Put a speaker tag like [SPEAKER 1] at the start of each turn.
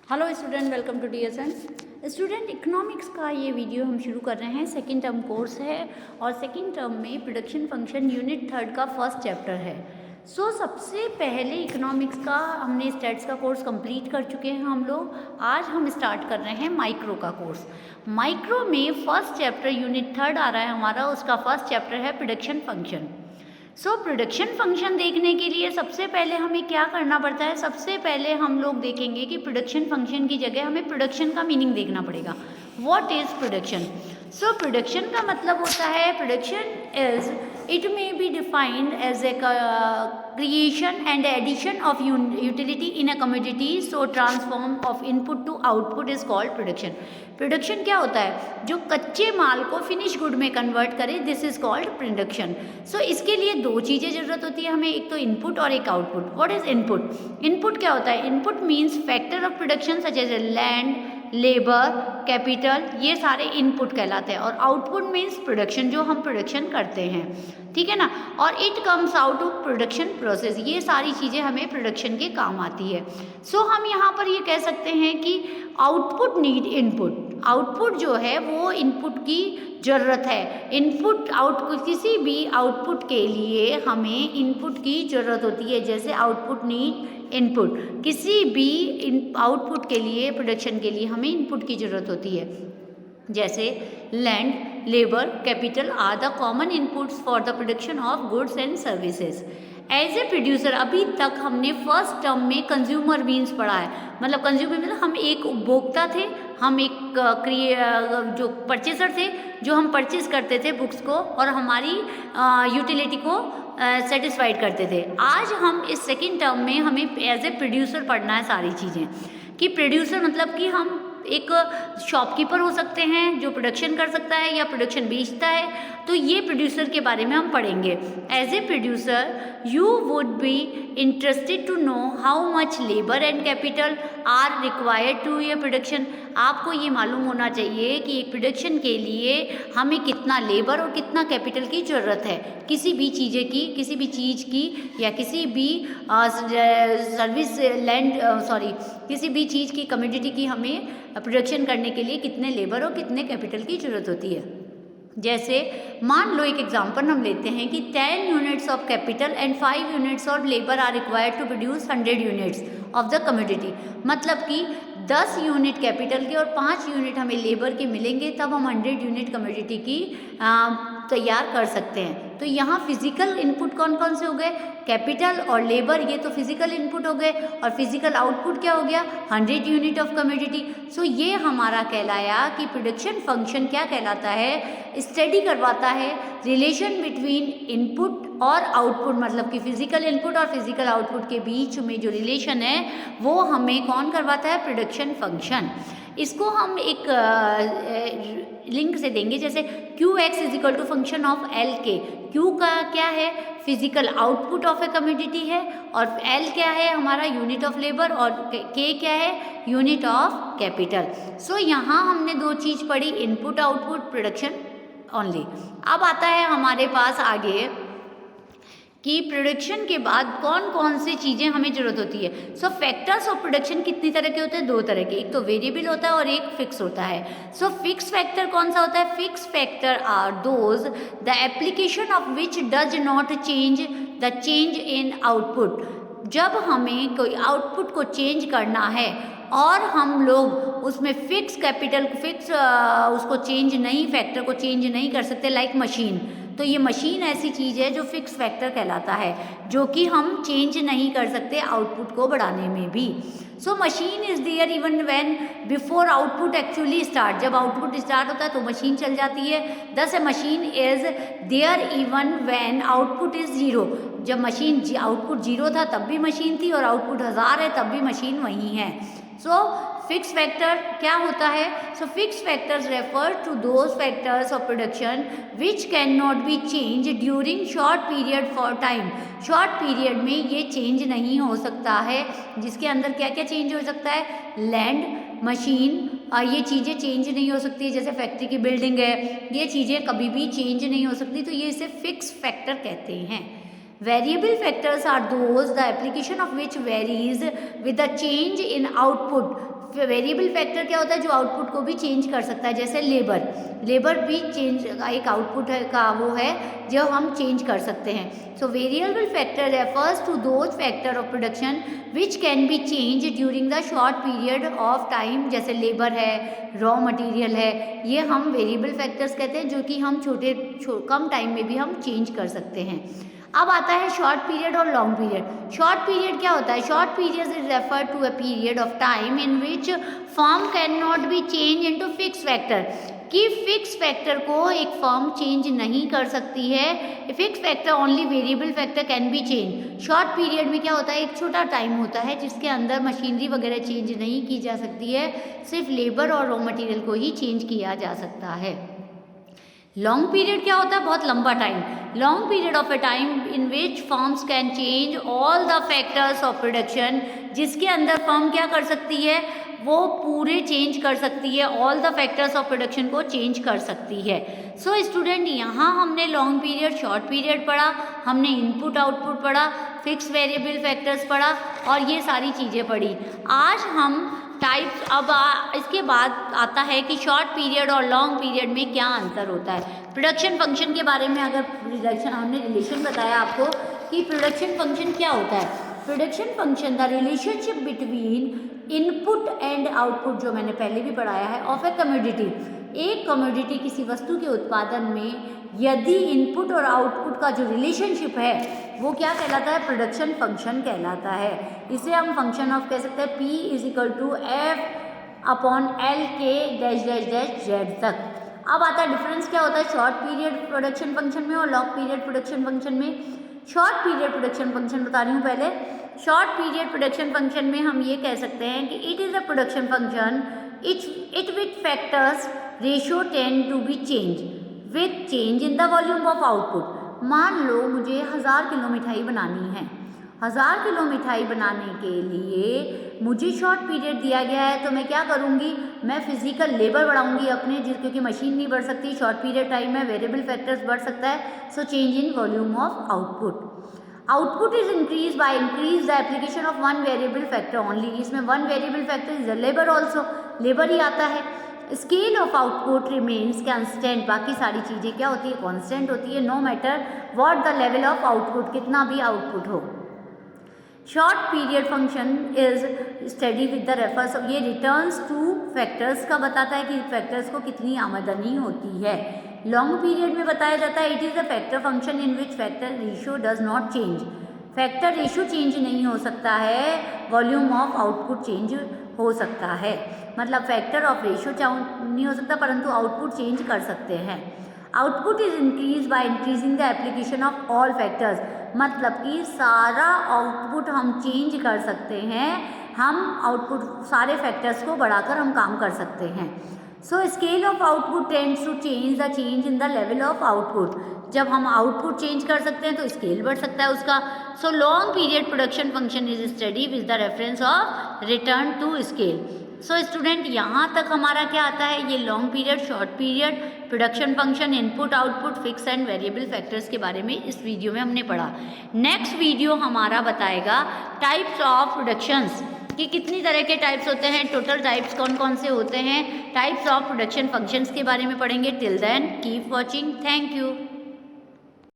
[SPEAKER 1] Hello student, welcome to DSN। Student, economics का ये video हम शुरू कर रहे हैं। सेकेंड टर्म कोर्स है और सेकेंड टर्म में प्रोडक्शन फंक्शन यूनिट थर्ड का फर्स्ट चैप्टर है। सबसे पहले इकोनॉमिक्स का हमने स्टैट्स का कोर्स कंप्लीट कर चुके हैं हम लोग। आज हम स्टार्ट कर रहे हैं माइक्रो का कोर्स। माइक्रो में फर्स्ट चैप्टर यूनिट थर्ड आ रहा है हमारा, उसका फर्स्ट चैप्टर है प्रोडक्शन फंक्शन। प्रोडक्शन फंक्शन देखने के लिए सबसे पहले हमें क्या करना पड़ता है? सबसे पहले हम लोग देखेंगे कि प्रोडक्शन फंक्शन की जगह हमें प्रोडक्शन का मीनिंग देखना पड़ेगा। What is production? प्रोडक्शन का मतलब होता है, production is, it may be defined as a creation and addition of utility in a commodity, transform of input to output is called production. Production क्या होता है? जो कच्चे माल को फिनिश गुड में कन्वर्ट करे, दिस इज कॉल्ड प्रोडक्शन। इसके लिए दो चीज़ें जरूरत होती है हमें, एक तो इनपुट और एक output. What is input? Input क्या होता है? Input means factor of production such as land, labour, capital, ये सारे इनपुट कहलाते हैं। और आउटपुट मीन्स प्रोडक्शन, जो हम प्रोडक्शन करते हैं, ठीक है ना। और it comes out of production process, ये सारी चीज़ें हमें प्रोडक्शन के काम आती है। हम यहाँ पर ये कह सकते हैं कि आउटपुट नीड इनपुट। आउटपुट जो है वो इनपुट की ज़रूरत है। इनपुट आउटपुट, किसी भी आउटपुट के लिए हमें इनपुट की ज़रूरत होती है। जैसे आउटपुट नीड इनपुट, किसी भी आउटपुट के लिए, प्रोडक्शन के लिए हमें इनपुट की ज़रूरत होती है। जैसे land, labour, capital are the common inputs for the production of goods and services. As a producer, अभी तक हमने फर्स्ट टर्म में कंज्यूमर मीन्स पढ़ा है। मतलब कंज्यूमर मतलब हम एक उपभोक्ता थे, हम एक जो परचेसर थे, जो हम परचेज करते थे बुक्स को और हमारी यूटिलिटी को सेटिस्फाइड करते थे। आज हम इस सेकेंड टर्म में हमें एज ए प्रोड्यूसर पढ़ना है सारी चीज़ें। कि प्रोड्यूसर मतलब कि हम एक शॉपकीपर हो सकते हैं जो प्रोडक्शन कर सकता है या प्रोडक्शन बेचता है, तो ये प्रोड्यूसर के बारे में हम पढ़ेंगे। As a producer you would be interested to know how much labour and capital are required to ये प्रोडक्शन। आपको ये मालूम होना चाहिए कि एक प्रोडक्शन के लिए हमें कितना लेबर और कितना कैपिटल की ज़रूरत है, किसी भी चीज़ की या किसी भी सर्विस किसी भी चीज़ की, कमोडिटी की हमें प्रोडक्शन करने के लिए कितने लेबर और कितने कैपिटल की ज़रूरत होती है। जैसे मान लो एक एग्जांपल हम लेते हैं कि 10 units of capital and 5 units of labour are required to produce 100 units of the commodity. मतलब कि 10 यूनिट कैपिटल के और 5 यूनिट हमें लेबर के मिलेंगे, तब हम 100 यूनिट कमोडिटी की तैयार कर सकते हैं। तो यहाँ फिजिकल इनपुट कौन कौन से हो गए? कैपिटल और लेबर, ये तो फिजिकल इनपुट हो गए। और फिजिकल आउटपुट क्या हो गया? 100 यूनिट ऑफ कमोडिटी। ये हमारा कहलाया कि प्रोडक्शन फंक्शन क्या कहलाता है? स्टडी करवाता है रिलेशन बिटवीन इनपुट और आउटपुट, मतलब कि फिजिकल इनपुट और फिजिकल आउटपुट के बीच में जो रिलेशन है वो हमें कौन करवाता है? Production function. इसको हम एक लिंक से देंगे, जैसे QX is equal to function of LK। Q का क्या है? Physical output of a commodity है, और L क्या है? हमारा यूनिट ऑफ लेबर, और K क्या है? Unit of capital. यहाँ हमने दो चीज़ पढ़ी, इनपुट आउटपुट प्रोडक्शन ओनली। अब आता है हमारे पास आगे कि प्रोडक्शन के बाद कौन कौन सी चीज़ें हमें ज़रूरत होती है। फैक्टर्स ऑफ प्रोडक्शन कितनी तरह के होते हैं? दो तरह के, एक तो वेरिएबल होता है और एक फिक्स होता है। फिक्स फैक्टर कौन सा होता है? Fix factor are those the application of which does not change the change in output. जब हमें कोई आउटपुट को चेंज करना है और हम लोग उसमें फिक्स कैपिटल उसको चेंज नहीं, फैक्टर को चेंज नहीं कर सकते, लाइक मशीन। तो ये मशीन ऐसी चीज़ है जो फिक्स फैक्टर कहलाता है, जो कि हम चेंज नहीं कर सकते आउटपुट को बढ़ाने में भी। Machine is there even when before output actually start. जब आउटपुट स्टार्ट होता है तो मशीन चल जाती है। Thus a machine is there even when output is zero. जब मशीन आउटपुट ज़ीरो था तब भी मशीन थी, और आउटपुट 1000 है तब भी मशीन वही है। फिक्स फैक्टर क्या होता है? Fix factors refer to those factors of production which can not be change during short period for time. Short period में ये चेंज नहीं हो सकता है। जिसके अंदर क्या क्या चेंज हो सकता है? लैंड, मशीन, ये चीज़ें चेंज नहीं हो सकती। जैसे फैक्ट्री की बिल्डिंग है, ये चीज़ें कभी भी चेंज नहीं हो सकती, तो ये इसे फिक्स फैक्टर कहते हैं। Variable factors are those the application of which varies with the change in output. Variable factor क्या होता है, जो आउटपुट को भी चेंज कर सकता है, जैसे लेबर भी चेंज एक आउटपुट है का वो है जो हम चेंज कर सकते हैं। So variable factor refers to those factor of production which can be change during the short period of time, जैसे लेबर है, रॉ मटेरियल है, ये हम वेरिएबल फैक्टर्स कहते हैं, जो कि हम कम टाइम में भी हम चेंज कर सकते हैं। अब आता है शॉर्ट पीरियड और लॉन्ग पीरियड। शॉर्ट पीरियड क्या होता है? Short period is refer to a period of time in which firm can not be change into fix factor, कि फिक्स फैक्टर को एक फर्म चेंज नहीं कर सकती है। Fix factor only variable factor can be change. Short period में क्या होता है, एक छोटा टाइम होता है जिसके अंदर मशीनरी वगैरह चेंज नहीं की जा सकती है, सिर्फ लेबर और रॉ मटेरियल को ही चेंज किया जा सकता है। लॉन्ग पीरियड क्या होता है? बहुत लंबा time. Long period of a time in which firms can change all the factors of production, जिसके अंदर फर्म क्या कर सकती है, वो पूरे चेंज कर सकती है, all the factors of production को चेंज कर सकती है। सो स्टूडेंट, यहाँ हमने लॉन्ग पीरियड, शॉर्ट पीरियड पढ़ा, हमने इनपुट आउटपुट पढ़ा, फिक्स वेरिएबल फैक्टर्स पढ़ा और ये सारी चीज़ें पढ़ी। आज हम टाइप्स, अब इसके बाद आता है कि शॉर्ट पीरियड और लॉन्ग पीरियड में क्या अंतर होता है। प्रोडक्शन फंक्शन के बारे में अगर हमने रिलेशन बताया आपको कि प्रोडक्शन फंक्शन क्या होता है। Production function the relationship between input and output, जो मैंने पहले भी पढ़ाया है, ऑफ ए कमोडिटी। एक कमोडिटी किसी वस्तु के उत्पादन में यदि इनपुट और आउटपुट का जो रिलेशनशिप है वो क्या कहलाता है? प्रोडक्शन फंक्शन कहलाता है। इसे हम फंक्शन ऑफ कह सकते हैं P = F/L के डैश डैश डैश जेड तक। अब आता है डिफरेंस क्या होता है शॉर्ट पीरियड प्रोडक्शन फंक्शन में और लॉन्ग पीरियड प्रोडक्शन फंक्शन में। शॉर्ट पीरियड प्रोडक्शन फंक्शन बता रही हूँ पहले। शॉर्ट पीरियड प्रोडक्शन फंक्शन में हम ये कह सकते हैं कि it is a production function it with factors ratio tend to be change with change in the volume of output. मान लो मुझे 1000 किलो मिठाई बनानी है। 1000 किलो मिठाई बनाने के लिए मुझे शॉर्ट पीरियड दिया गया है, तो मैं क्या करूँगी, मैं फिजिकल लेबर बढ़ाऊँगी अपने, क्योंकि मशीन नहीं बढ़ सकती, शॉर्ट पीरियड टाइम में वेरिएबल फैक्टर्स बढ़ सकता है। So change in volume of output. Output is increase by increase the application of one variable factor only. इसमें one variable factor is labour also, labour ही आता है। Scale of output remains constant, बाकी सारी चीज़ें क्या होती है, कांस्टेंट होती है, no matter what the level of output, कितना भी आउटपुट हो। Short period function is study with the reference, ये रिटर्न्स टू फैक्टर्स का बताता है कि फैक्टर्स को कितनी आमदनी होती है। लॉन्ग पीरियड में बताया जाता है it is a factor function in which factor ratio does not change. Factor ratio change नहीं हो सकता है, वॉल्यूम ऑफ आउटपुट चेंज हो सकता है। मतलब फैक्टर ऑफ रेशियो नहीं हो सकता, परंतु आउटपुट चेंज कर सकते हैं। Output is increase by increasing the application of all factors, मतलब कि सारा आउटपुट हम चेंज कर सकते हैं, हम आउटपुट सारे फैक्टर्स को बढ़ाकर हम काम कर सकते हैं। So scale of output tends to change the change in the level of output. जब हम आउटपुट चेंज कर सकते हैं तो स्केल बढ़ सकता है उसका। So long period production function is study with the reference of return to scale. So student, यहाँ तक हमारा क्या आता है, ये long period, short period, production function, input output, fix and variable factors के बारे में इस वीडियो में हमने पढ़ा। नेक्स्ट वीडियो हमारा बताएगा टाइप्स ऑफ प्रोडक्शंस, कि कितनी तरह के टाइप्स होते हैं, टोटल टाइप्स कौन कौन से होते हैं, टाइप्स ऑफ प्रोडक्शन फंक्शंस के बारे में पढ़ेंगे। Till then keep watching, thank you.